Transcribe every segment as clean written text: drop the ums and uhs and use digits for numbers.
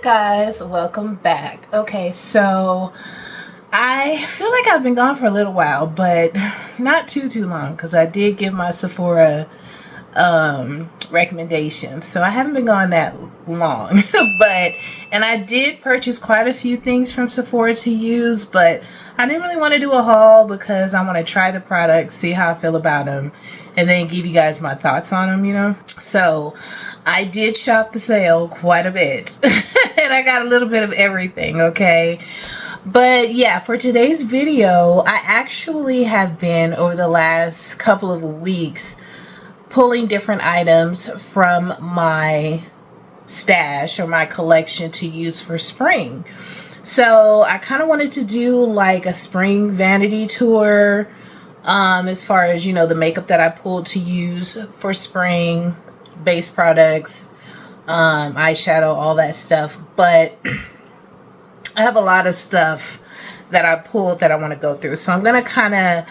Guys, welcome back. Okay, so I feel like I've been gone for a little while, but not too long, because I did give my Sephora recommendations, so I haven't been gone that long. And I did purchase quite a few things from Sephora to use, but I didn't really want to do a haul because I want to try the products, see how I feel about them, and then give you guys my thoughts on them, So I did shop the sale quite a bit and I got a little bit of everything, okay? But yeah, for today's video, I actually have been over the last couple of weeks pulling different items from my stash or my collection to use for spring. So I kind of wanted to do like a spring vanity tour as far as, the makeup that I pulled to use for spring, base products, eyeshadow, all that stuff. But I have a lot of stuff that I pulled that I want to go through. So I'm going to kind of,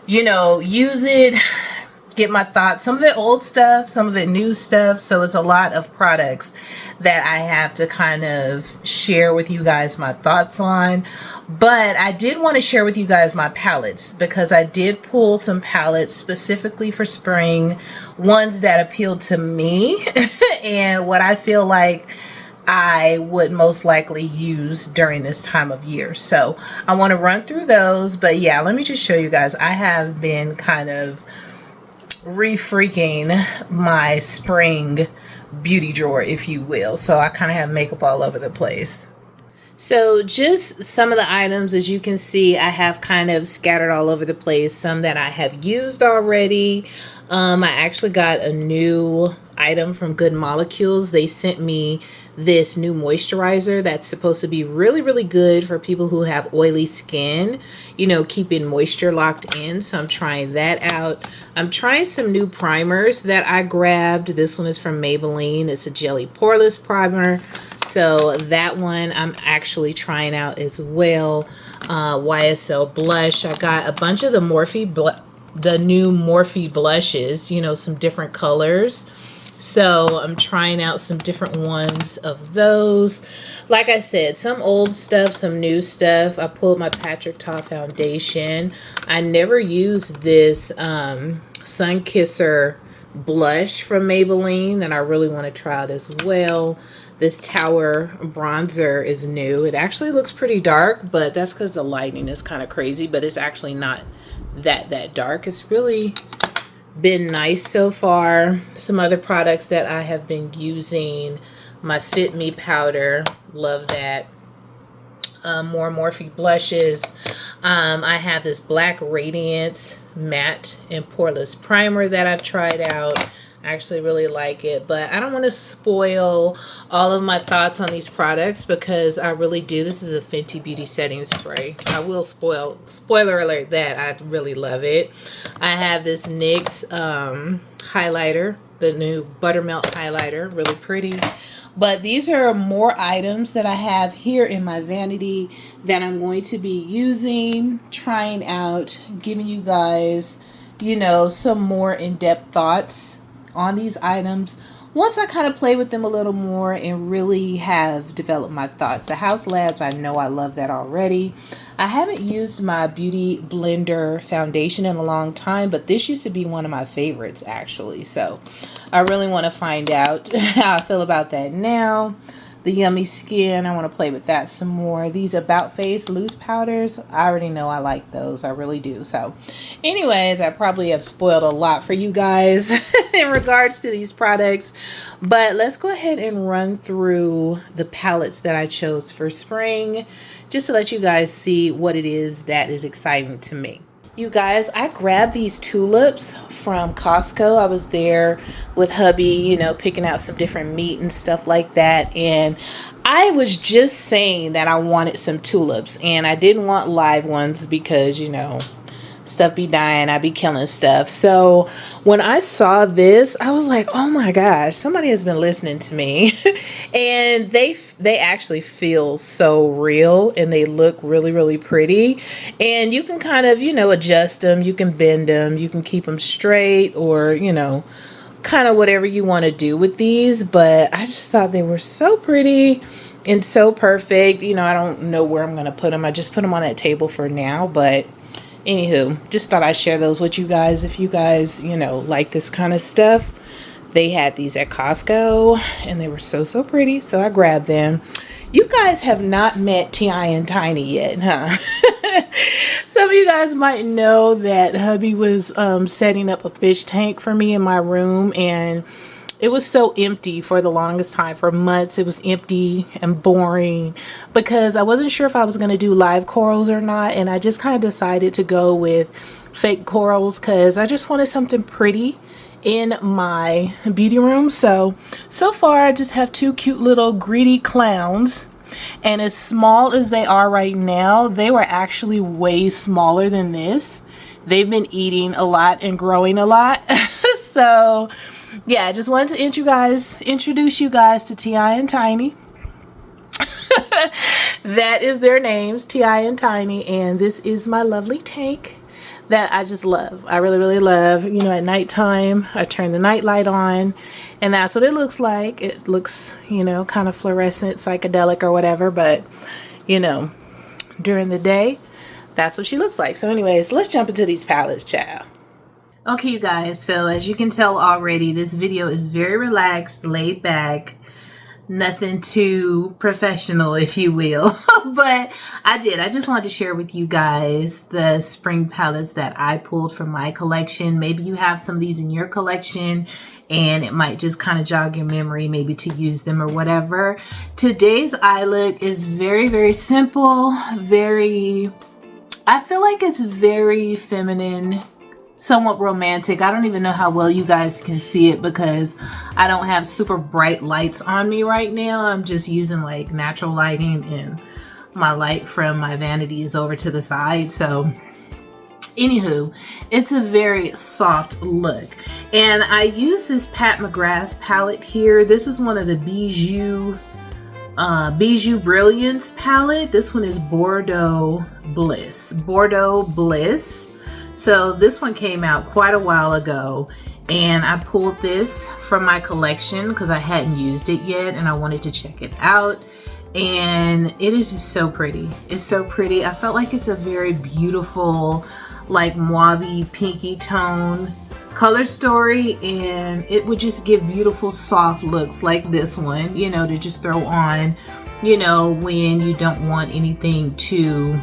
use it, get my thoughts, some of it old stuff, some of it new stuff. So it's a lot of products that I have to kind of share with you guys my thoughts on. But I did want to share with you guys my palettes, because I did pull some palettes specifically for spring, ones that appealed to me and what I feel like I would most likely use during this time of year. So I want to run through those. But yeah, let me just show you guys. I have been kind of refreaking my spring beauty drawer, if you will. So I kind of have makeup all over the place. So just some of the items, as you can see, I have kind of scattered all over the place. Some that I have used already. I actually got a new item from Good Molecules. They sent me this new moisturizer that's supposed to be really, really good for people who have oily skin, keeping moisture locked in. So I'm trying that out. I'm trying some new primers that I grabbed. This one is from Maybelline. It's a jelly poreless primer. So that one I'm actually trying out as well. YSL blush. I got a bunch of the new Morphe blushes, some different colors. So I'm trying out some different ones of those. Like I said, some old stuff, some new stuff. I pulled my Patrick Ta foundation. I never used this Sun Kisser blush from Maybelline, and I really want to try out as well. This Tower bronzer is new. It actually looks pretty dark, but that's because the lighting is kind of crazy, but it's actually not that dark. It's really been nice so far. Some other products that I have been using, my Fit Me powder, love that. More Morphe blushes. I have this Black Radiance matte and poreless primer that I've tried out. I actually really like it, but I don't want to spoil all of my thoughts on these products because I really do. This is a Fenty Beauty setting spray. I will spoiler alert that I really love it. I have this NYX highlighter, the new Buttermelt highlighter, really pretty. But these are more items that I have here in my vanity that I'm going to be using, trying out, giving you guys, some more in-depth thoughts on these items once I kind of play with them a little more and really have developed my thoughts. The House Labs, I know I love that already. I haven't used my Beauty Blender foundation in a long time, but this used to be one of my favorites actually. So I really want to find out how I feel about that now. The Yummy Skin, I want to play with that some more. These About Face loose powders, I already know I like those. I really do. So anyways, I probably have spoiled a lot for you guys in regards to these products. But let's go ahead and run through the palettes that I chose for spring, just to let you guys see what it is that is exciting to me. You guys, I grabbed these tulips from Costco. I was there with hubby, picking out some different meat and stuff like that. And I was just saying that I wanted some tulips. And I didn't want live ones because, stuff be dying, I be killing stuff. So when I saw this, I was like, oh my gosh, somebody has been listening to me. And they actually feel so real and they look really, really pretty. And you can kind of, adjust them, you can bend them, you can keep them straight, or, kind of whatever you want to do with these. But I just thought they were so pretty. and so perfect. You know, I don't know where I'm going to put them. I just put them on that table for now. But anywho, just thought I'd share those with you guys. If you guys, you know, like this kind of stuff. They had these at Costco and they were so pretty. So I grabbed them. You guys have not met T.I. and Tiny yet, huh? Some of you guys might know that hubby was setting up a fish tank for me in my room, and it was so empty for the longest time. For months it was empty and boring because I wasn't sure if I was going to do live corals or not, and I just kind of decided to go with fake corals because I just wanted something pretty in my beauty room. So far I just have two cute little greedy clowns, and as small as they are right now, they were actually way smaller than this. They've been eating a lot and growing a lot. So yeah, I just wanted to introduce you guys to T.I. and Tiny. That is their names, T.I. and Tiny, and this is my lovely tank that I just love. I really love. You know, at nighttime I turn the night light on and that's what it looks like. It looks, you know, kind of fluorescent, psychedelic or whatever, but you know, during the day that's what she looks like. So anyways, let's jump into these palettes, child. Okay, you guys, so as you can tell already, this video is very relaxed, laid back, nothing too professional, if you will. But I just wanted to share with you guys the spring palettes that I pulled from my collection. Maybe you have some of these in your collection and it might just kind of jog your memory maybe to use them or whatever. Today's eye look is very simple, I feel like it's very feminine, somewhat romantic. I don't even know how well you guys can see it because I don't have super bright lights on me right now. I'm just using like natural lighting, and my light from my vanity is over to the side. So anywho, it's a very soft look, and I use this Pat McGrath palette here. This is one of the Bijou Brilliance palette. This one is Bordeaux Bliss. So this one came out quite a while ago, and I pulled this from my collection because I hadn't used it yet and I wanted to check it out, and it is just so pretty. It's so pretty. I felt like it's a very beautiful, like mauve-y, pinky tone color story, and it would just give beautiful soft looks like this one, you know, to just throw on, you know, when you don't want anything too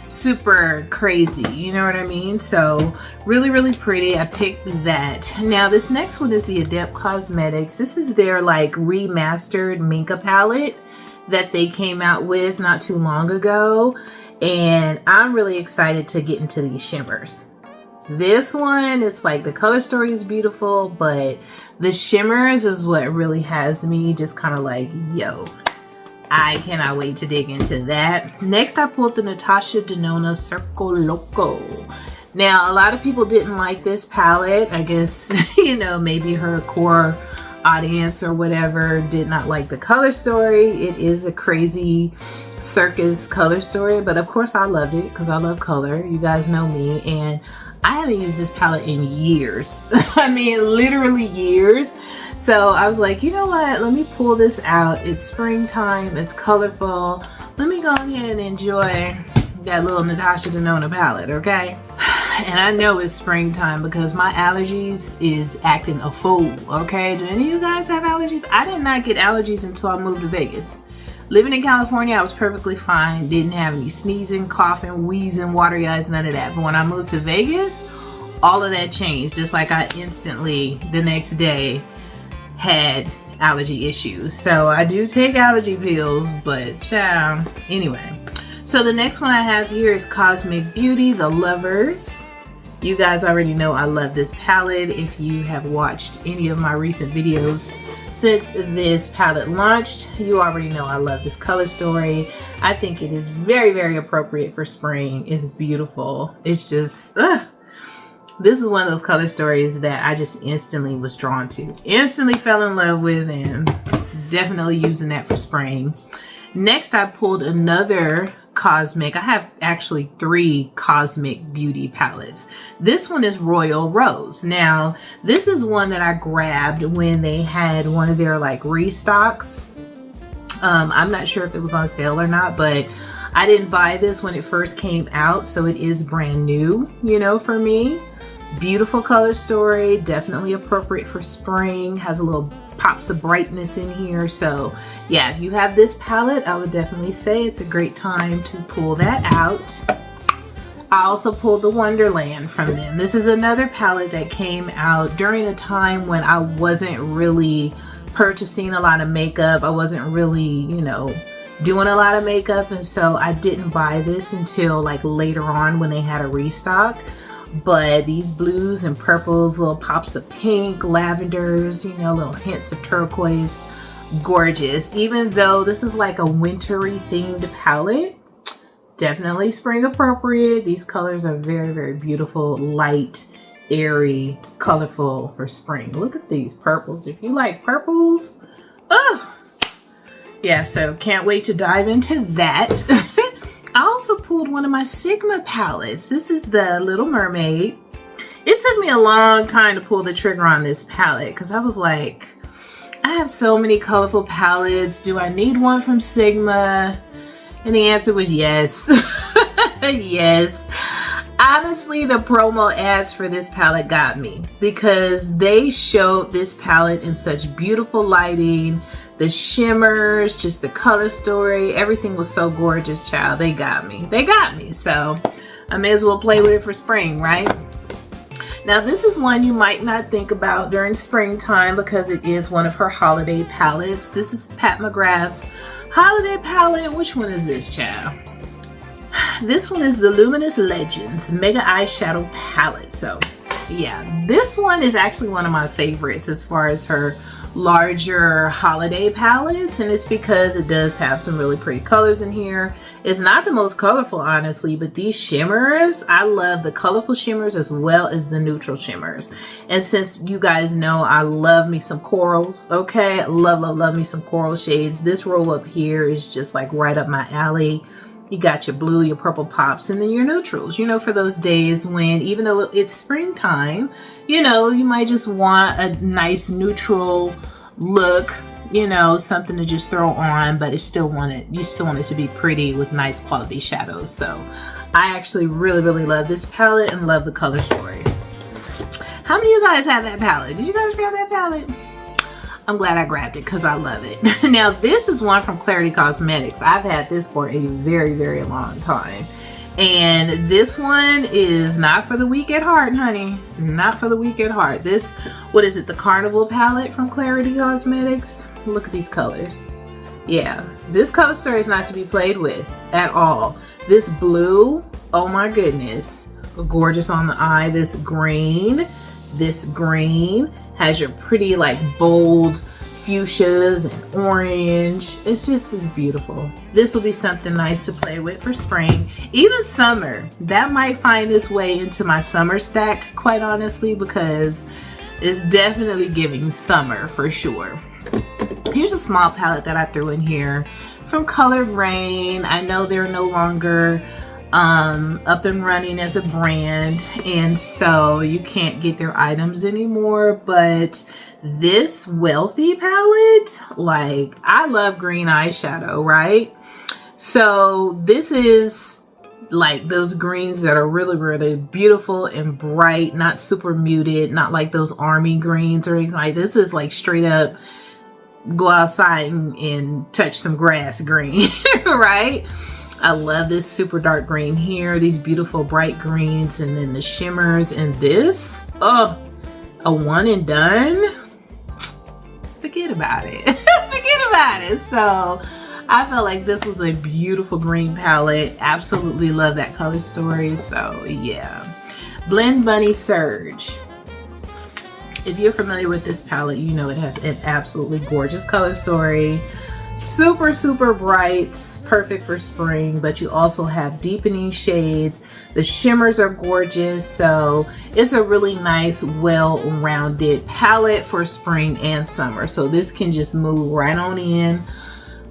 super crazy, you know what I mean? So really pretty. I picked that. Now this next one is the Adept Cosmetics. This is their like remastered Minka palette that they came out with not too long ago, and I'm really excited to get into these shimmers. This one, it's like the color story is beautiful, but the shimmers is what really has me just kind of like, yo, I cannot wait to dig into that. Next, I pulled the Natasha Denona Circo Loco. Now, a lot of people didn't like this palette. I guess, you know, maybe her core audience or whatever did not like the color story. It is a crazy circus color story, but of course I loved it because I love color. You guys know me, and I haven't used this palette in years. I mean, literally years. So I was like, you know what? Let me pull this out. It's springtime. It's colorful. Let me go ahead and enjoy that little Natasha Denona palette, okay? And I know it's springtime because my allergies is acting a fool, okay? Do any of you guys have allergies? I did not get allergies until I moved to Vegas. Living in California, I was perfectly fine. Didn't have any sneezing, coughing, wheezing, watery eyes, none of that. But when I moved to Vegas, all of that changed. Just like I instantly, the next day, had allergy issues. So I do take allergy pills, but child, anyway. So the next one I have here is Cosmic Beauty, The Lovers. You guys already know I love this palette. If you have watched any of my recent videos since this palette launched, you already know I love this color story. I think it is very appropriate for spring. It's beautiful. It's just, this is one of those color stories that I just instantly was drawn to. Instantly fell in love with, and definitely using that for spring. Next, I pulled another cosmic. I have actually 3 cosmic beauty palettes. This one is Royal Rose. Now, this is one that I grabbed when they had one of their like restocks. I'm not sure if it was on sale or not, but I didn't buy this when it first came out, so it is brand new, you know, for me. Beautiful color story, definitely appropriate for spring, has a little pops of brightness in here. So yeah, if you have this palette, I would definitely say it's a great time to pull that out. I also pulled the Wonderland from them. This is another palette that came out during a time when I wasn't really purchasing a lot of makeup. I wasn't really, you know, doing a lot of makeup, and so I didn't buy this until like later on when they had a restock. But these blues and purples, little pops of pink, lavenders, you know, little hints of turquoise, gorgeous. Even though this is like a wintry themed palette, definitely spring appropriate. These colors are very, very beautiful, light, airy, colorful for spring. Look at these purples. If you like purples, oh yeah, so can't wait to dive into that. I also pulled one of my Sigma palettes. This is the Little Mermaid. It took me a long time to pull the trigger on this palette because I was like, I have so many colorful palettes. Do I need one from Sigma? And the answer was yes. Yes. Honestly, the promo ads for this palette got me because they showed this palette in such beautiful lighting. The shimmers, just the color story, everything was so gorgeous, child. They got me. They got me. So I may as well play with it for spring, right? Now this is one you might not think about during springtime because it is one of her holiday palettes. This is Pat McGrath's holiday palette. Which one is this, child? This one is the Luminous Legends Mega Eyeshadow Palette. So yeah, this one is actually one of my favorites as far as her larger holiday palettes, and it's because it does have some really pretty colors in here. It's not the most colorful, honestly, but these shimmers, I love the colorful shimmers as well as the neutral shimmers. And since you guys know I love me some corals, okay, love me some coral shades. This row up here is just like right up my alley. You got your blue, your purple pops, and then your neutrals, you know, for those days when, even though it's springtime, you know, you might just want a nice neutral look, you know, something to just throw on, but you still want it to be pretty with nice quality shadows. So I actually really love this palette and love the color story. How many of you guys have that palette? Did you guys grab that palette? I'm glad I grabbed it because I love it. Now this is one from Clarity Cosmetics. I've had this for a very long time. And this one is not for the weak at heart, honey. Not for the weak at heart. This, what is it? The Carnival palette from Clarity Cosmetics. Look at these colors. Yeah, this color story is not to be played with at all. This blue, oh my goodness. Gorgeous on the eye. This green has your pretty like bold fuchsias and orange. It's just as beautiful. This will be something nice to play with for spring, even summer. That might find its way into my summer stack, quite honestly, because it's definitely giving summer for sure. Here's a small palette that I threw in here from Colored Rain. I know they're no longer up and running as a brand, and so you can't get their items anymore, but this Wealthy palette, like, I love green eyeshadow, right? So this is like those greens that are really beautiful and bright, not super muted, not like those army greens or anything. Like, this is like straight up go outside and touch some grass green. Right? I love this super dark green here, these beautiful bright greens, and then the shimmers, and this, oh, a one and done. Forget about it. Forget about it. So I felt like this was a beautiful green palette. Absolutely love that color story. So yeah. Blend Bunny Surge. If you're familiar with this palette, you know it has an absolutely gorgeous color story. Super bright, perfect for spring, but you also have deepening shades. The shimmers are gorgeous, so it's a really nice, well-rounded palette for spring and summer. So this can just move right on in.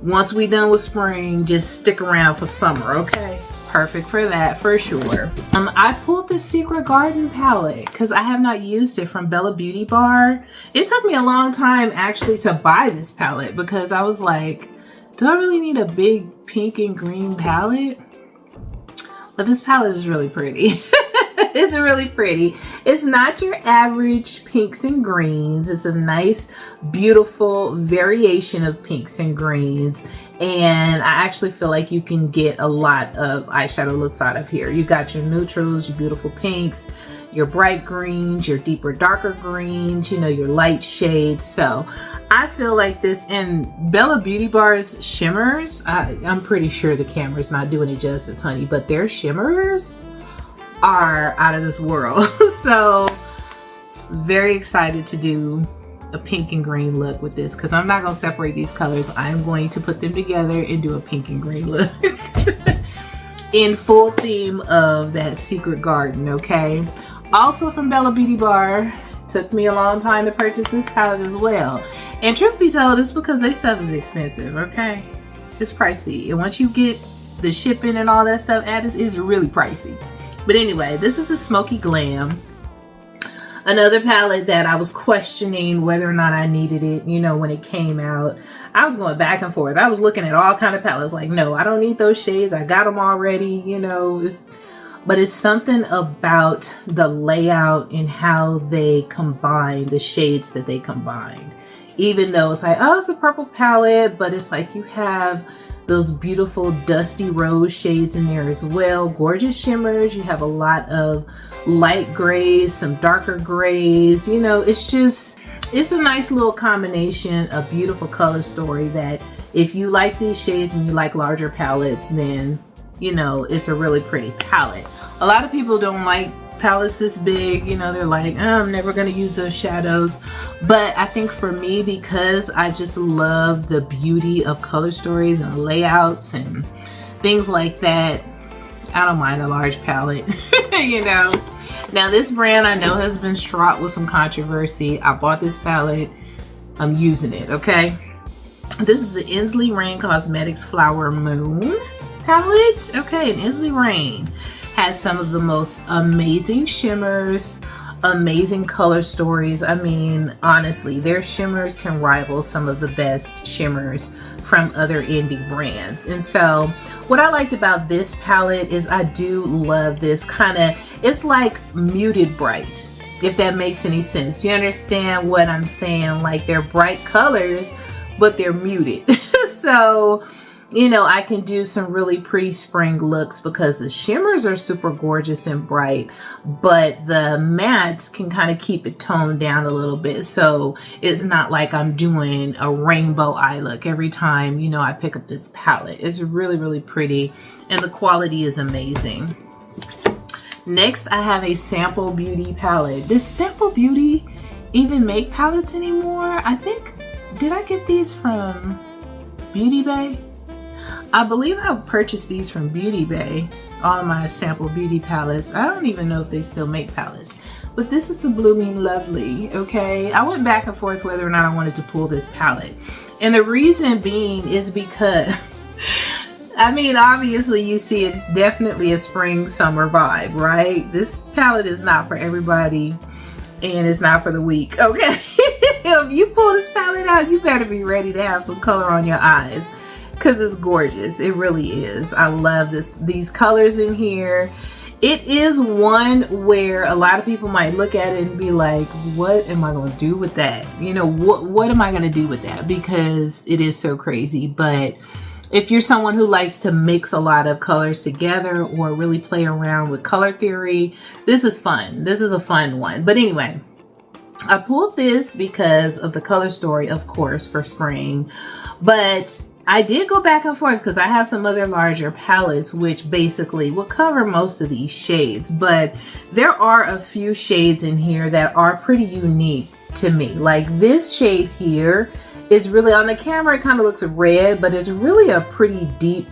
Once we're done with spring, just stick around for summer, okay? Perfect for that, for sure. I pulled the Secret Garden palette because I have not used it from Bella Beauty Bar. It took me a long time actually to buy this palette because I was like, do I really need a big pink and green palette? But this palette is really pretty. It's really pretty. It's not your average pinks and greens. It's a nice, beautiful variation of pinks and greens. And I actually feel like you can get a lot of eyeshadow looks out of here. You got your neutrals, your beautiful pinks, your bright greens, your deeper, darker greens, you know, your light shades. So I feel like this, and Bella Beauty Bar's shimmers, I'm pretty sure the camera's not doing it justice, honey, but their shimmers are out of this world. So very excited to do a pink and green look with this, because I'm not going to separate these colors. I'm going to put them together and do a pink and green look in full theme of that secret garden. Okay, also from Bella Beauty Bar, took me a long time to purchase this palette as well, and truth be told, it's because their stuff is expensive. Okay, it's pricey, and once you get the shipping and all that stuff added, it's really pricey. But anyway, this is a Smoky Glam. Another palette that I was questioning whether or not I needed it, you know, when it came out. I was going back and forth. I was looking at all kind of palettes like, no, I don't need those shades. I got them already, you know. But it's something about the layout and how they combine the shades that they combined. Even though it's like, oh, it's a purple palette, but it's like you have those beautiful dusty rose shades in there as well. Gorgeous shimmers. You have a lot of light grays, some darker grays. You know, it's a nice little combination, a beautiful color story that if you like these shades and you like larger palettes, then, you know, it's a really pretty palette. A lot of people don't like palettes this big, you know, they're like, oh, I'm never going to use those shadows. But I think for me, because I just love the beauty of color stories and layouts and things like that, I don't mind a large palette. You know, now this brand I know has been fraught with some controversy. I bought this palette, I'm using it. Okay, this is the Inslee Rain Cosmetics Flower Moon palette. Okay, and Inslee Rain has some of the most amazing shimmers, amazing color stories. I mean, honestly, their shimmers can rival some of the best shimmers from other indie brands. And so what I liked about this palette is I do love this kind of, it's like muted bright, if that makes any sense. You understand what I'm saying? Like, they're bright colors, but they're muted. So, you know, I can do some really pretty spring looks because the shimmers are super gorgeous and bright, but the mattes can kind of keep it toned down a little bit. So it's not like I'm doing a rainbow eye look every time, you know, I pick up this palette. It's really, really pretty, and the quality is amazing. Next, I have a Sample Beauty palette. Does Sample Beauty even make palettes anymore? I think, did I get these from Beauty Bay? I believe I purchased these from Beauty Bay, all my Sample Beauty palettes. I don't even know if they still make palettes, but this is the Blooming Lovely. Okay, I went back and forth whether or not I wanted to pull this palette, and the reason being is because I mean, obviously you see it's definitely a spring summer vibe, right? This palette is not for everybody, and it's not for the weak. Okay, if you pull this palette out, you better be ready to have some color on your eyes, because it's gorgeous. It really is. I love these colors in here. It is one where a lot of people might look at it and be like, what am I going to do with that? You know, what am I going to do with that? Because it is so crazy. But if you're someone who likes to mix a lot of colors together or really play around with color theory, this is fun. This is a fun one. But anyway, I pulled this because of the color story, of course, for spring. But I did go back and forth because I have some other larger palettes which basically will cover most of these shades, but there are a few shades in here that are pretty unique to me. Like this shade here is really, on the camera it kind of looks red, but it's really a pretty deep,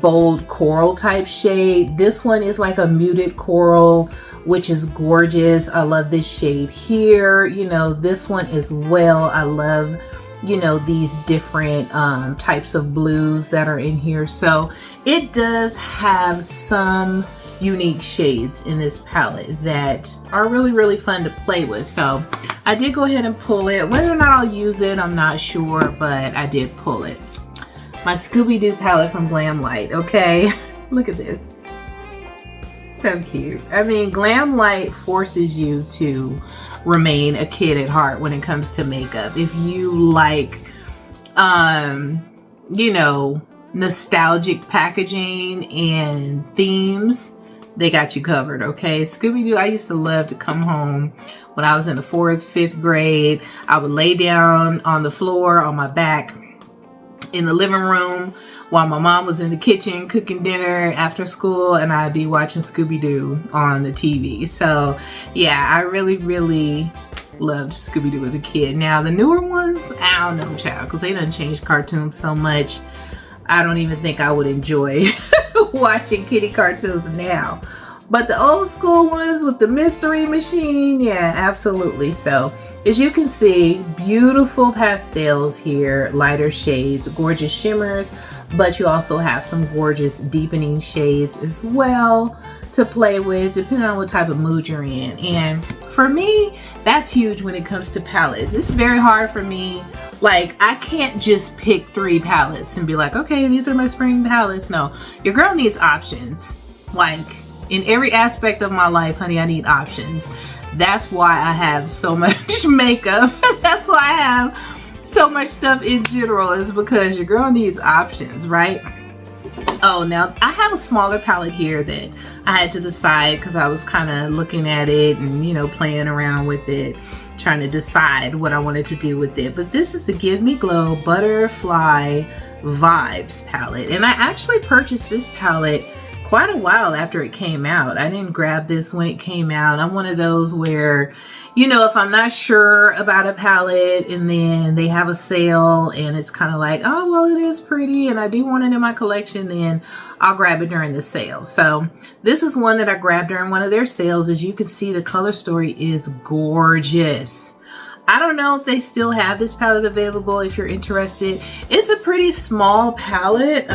bold coral type shade. This one is like a muted coral, which is gorgeous. I love this shade here. You know, this one as well. I love, you know, these different types of blues that are in here. So it does have some unique shades in this palette that are really, really fun to play with. So I did go ahead and pull it. Whether or not I'll use it, I'm not sure, but I did pull it. my Scooby-Doo palette from Glam Light, okay? Look at this. So cute. I mean, Glam Light forces you to remain a kid at heart when it comes to makeup. If you like, you know, nostalgic packaging and themes, they got you covered, okay? Scooby-Doo, I used to love to come home when I was in the 4th, 5th grade. I would lay down on the floor on my back in the living room while my mom was in the kitchen cooking dinner after school, and I'd be watching Scooby-Doo on the TV. So yeah, I really, really loved Scooby-Doo as a kid. Now the newer ones, I don't know, child, because they done changed cartoons so much. I don't even think I would enjoy watching kitty cartoons now. But the old school ones with the mystery machine, yeah, absolutely. So as you can see, beautiful pastels here, lighter shades, gorgeous shimmers, but you also have some gorgeous deepening shades as well to play with, depending on what type of mood you're in. And for me, that's huge when it comes to palettes. It's very hard for me. Like, I can't just pick 3 palettes and be like, okay, these are my spring palettes. No, your girl needs options. Like, in every aspect of my life, honey, I need options. That's why I have so much makeup. That's why I have so much stuff in general, is because your girl needs options, right? Oh, now I have a smaller palette here that I had to decide because I was kind of looking at it and, you know, playing around with it, trying to decide what I wanted to do with it. But this is the Give Me Glow Butterfly Vibes palette. And I actually purchased this palette quite a while after it came out. I didn't grab this when it came out. I'm one of those where, you know, if I'm not sure about a palette and then they have a sale and it's kind of like, oh, well, it is pretty and I do want it in my collection, then I'll grab it during the sale. So this is one that I grabbed during one of their sales. As you can see, the color story is gorgeous. I don't know if they still have this palette available if you're interested. It's a pretty small palette.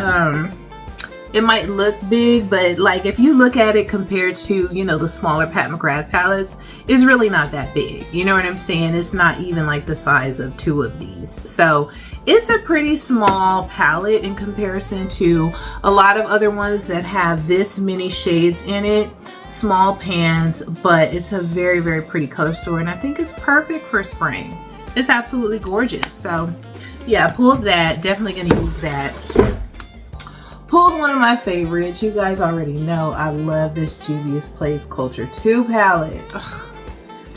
It might look big, but like if you look at it compared to, you know, the smaller Pat McGrath palettes, it's really not that big. You know what I'm saying? It's not even like the size of 2 of these. So it's a pretty small palette in comparison to a lot of other ones that have this many shades in it. Small pans, but it's a very, very pretty color story. And I think it's perfect for spring. It's absolutely gorgeous. So yeah, I pulled that. Definitely gonna use that. Pulled one of my favorites. You guys already know I love this Juvia's Place Culture 2 palette. Ugh.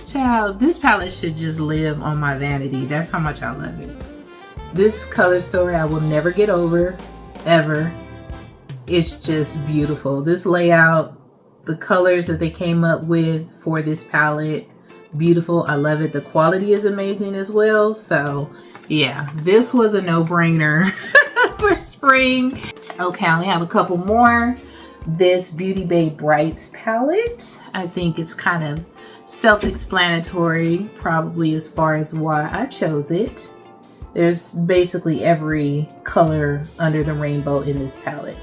Child, this palette should just live on my vanity. That's how much I love it. This color story I will never get over, ever. It's just beautiful. This layout, the colors that they came up with for this palette, beautiful. I love it. The quality is amazing as well. So yeah, this was a no-brainer for spring. Okay, I only have a couple more. This Beauty Bay Brights palette. I think it's kind of self-explanatory, probably, as far as why I chose it. There's basically every color under the rainbow in this palette.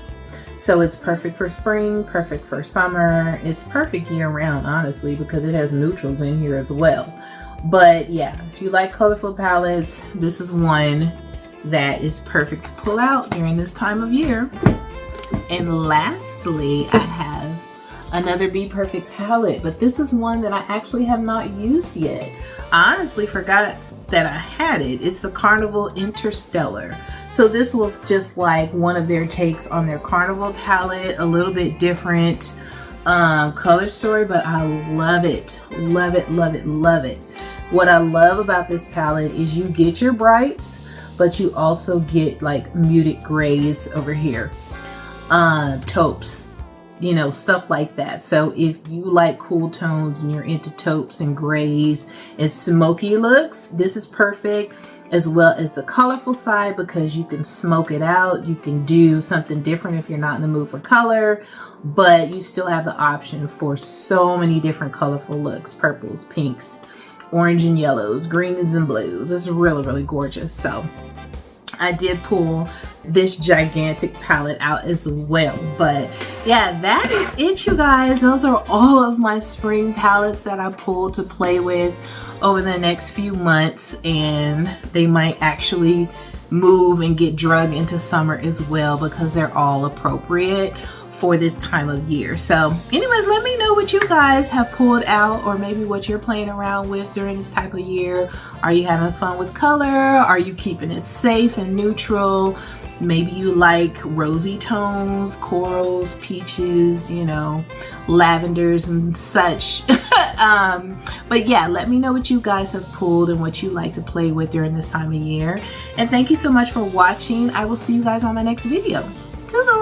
So it's perfect for spring, perfect for summer. It's perfect year-round, honestly, because it has neutrals in here as well. But yeah, if you like colorful palettes, this is one that is perfect to pull out during this time of year. And lastly, I have another Be Perfect palette, but this is one that I actually have not used yet. I honestly forgot that I had it. It's the Carnival Interstellar. So this was just like one of their takes on their Carnival palette, a little bit different color story, but I love it. Love it, love it, love it. What I love about this palette is you get your brights, but you also get like muted grays over here, taupes, you know, stuff like that. So if you like cool tones and you're into taupes and grays and smoky looks, this is perfect, as well as the colorful side, because you can smoke it out. You can do something different if you're not in the mood for color, but you still have the option for so many different colorful looks: purples, pinks, orange and yellows, greens and blues. It's really, really gorgeous. So I did pull this gigantic palette out as well. But yeah, that is it, you guys. Those are all of my spring palettes that I pulled to play with over the next few months, and they might actually move and get drugged into summer as well, because they're all appropriate for this time of year. So anyways, let me know what you guys have pulled out, or maybe what you're playing around with during this type of year. Are you having fun with color? Are you keeping it safe and neutral? Maybe you like rosy tones, corals, peaches, you know, lavenders and such. But yeah, let me know what you guys have pulled and what you like to play with during this time of year. And thank you so much for watching. I will see you guys on my next video. Toodles!